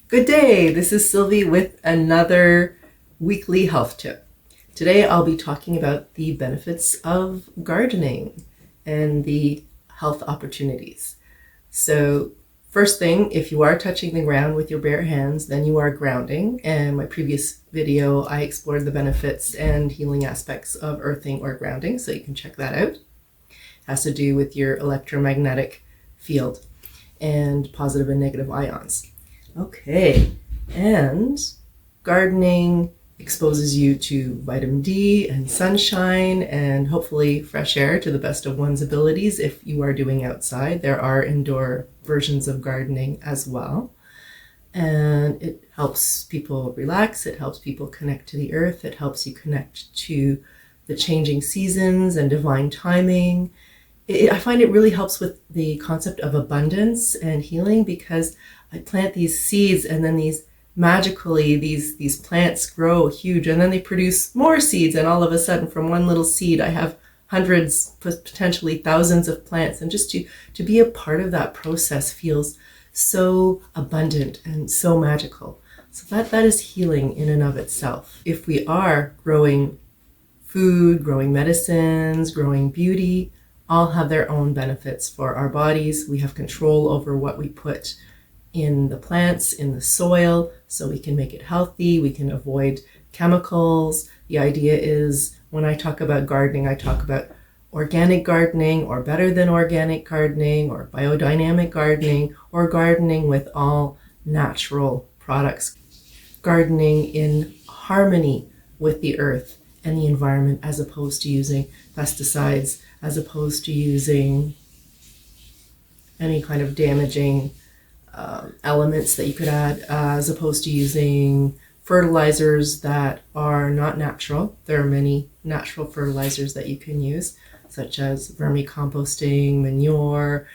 Good day, this is Sylvie with another weekly health tip. Today I'll be talking about the benefits of gardening and the health opportunities. So first thing, if you are touching the ground with your bare hands, then you are grounding. And my previous video, I explored the benefits and healing aspects of earthing or grounding, so you can check that out. It has to do with your electromagnetic field and positive and negative ions. Okay, and gardening exposes you to vitamin D and sunshine and hopefully fresh air to the best of one's abilities if you are doing outside. There are indoor versions of gardening as well. And it helps people relax, it helps people connect to the earth, it helps you connect to the changing seasons and divine timing. I find it really helps with the concept of abundance and healing, because I plant these seeds and then magically these plants grow huge and then they produce more seeds, and all of a sudden from one little seed I have hundreds, potentially thousands of plants, and just to be a part of that process feels so abundant and so magical. So that is healing in and of itself. If we are growing food, growing medicines, growing beauty, all have their own benefits for our bodies. We have control over what we put in the plants, in the soil, so we can make it healthy. We can avoid chemicals. The idea is, when I talk about gardening, I talk about organic gardening, or better than organic gardening, or biodynamic gardening, or gardening with all natural products. Gardening in harmony with the earth and the environment, as opposed to using pesticides, as opposed to using any kind of damaging elements that you could add, as opposed to using fertilizers that are not natural. There are many natural fertilizers that you can use, such as vermicomposting, manure.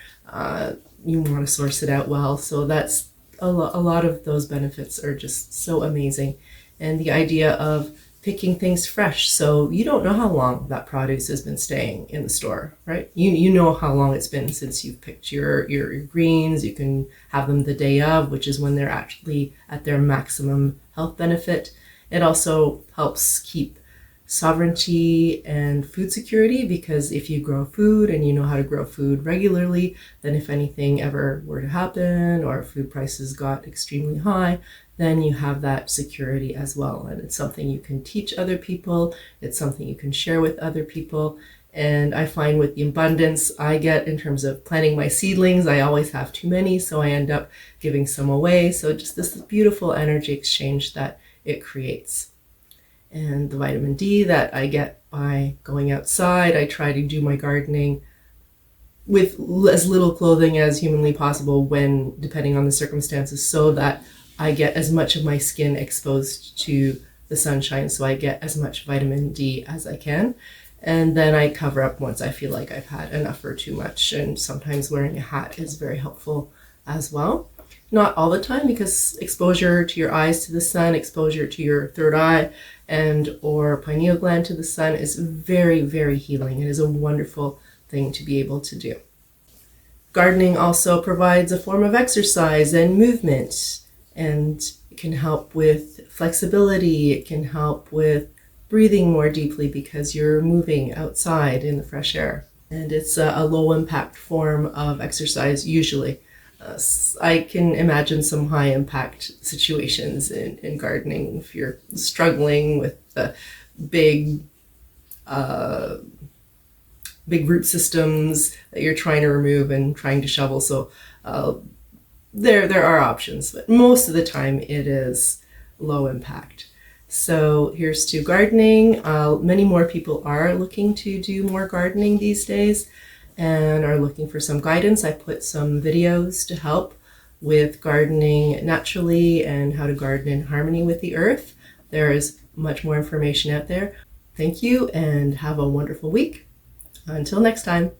You want to source it out well. So that's a lot of those benefits are just so amazing. And the idea of picking things fresh, so you don't know how long that produce has been staying in the store, right? You know how long it's been since you've picked your greens. You can have them the day of, which is when they're actually at their maximum health benefit. It also helps keep sovereignty and food security, because if you grow food and you know how to grow food regularly, then if anything ever were to happen or food prices got extremely high, then you have that security as well. And it's something you can teach other people. It's something you can share with other people. And I find with the abundance I get in terms of planting my seedlings, I always have too many, so I end up giving some away. So just this beautiful energy exchange that it creates. And the vitamin D that I get by going outside, I try to do my gardening with as little clothing as humanly possible, when depending on the circumstances, so that I get as much of my skin exposed to the sunshine, so I get as much vitamin D as I can. And then I cover up once I feel like I've had enough or too much. And sometimes wearing a hat is very helpful as well. Not all the time, because exposure to your eyes to the sun, exposure to your third eye and or pineal gland to the sun is very, very healing. It is a wonderful thing to be able to do. Gardening also provides a form of exercise and movement, and it can help with flexibility. It can help with breathing more deeply because you're moving outside in the fresh air. And it's a low impact form of exercise usually. I can imagine some high impact situations in gardening if you're struggling with the big root systems that you're trying to remove and trying to shovel. So there are options, but most of the time it is low impact. So here's to gardening. Many more people are looking to do more gardening these days and are looking for some guidance. I put some videos to help with gardening naturally and how to garden in harmony with the earth. There is much more information out there. Thank you and have a wonderful week. Until next time.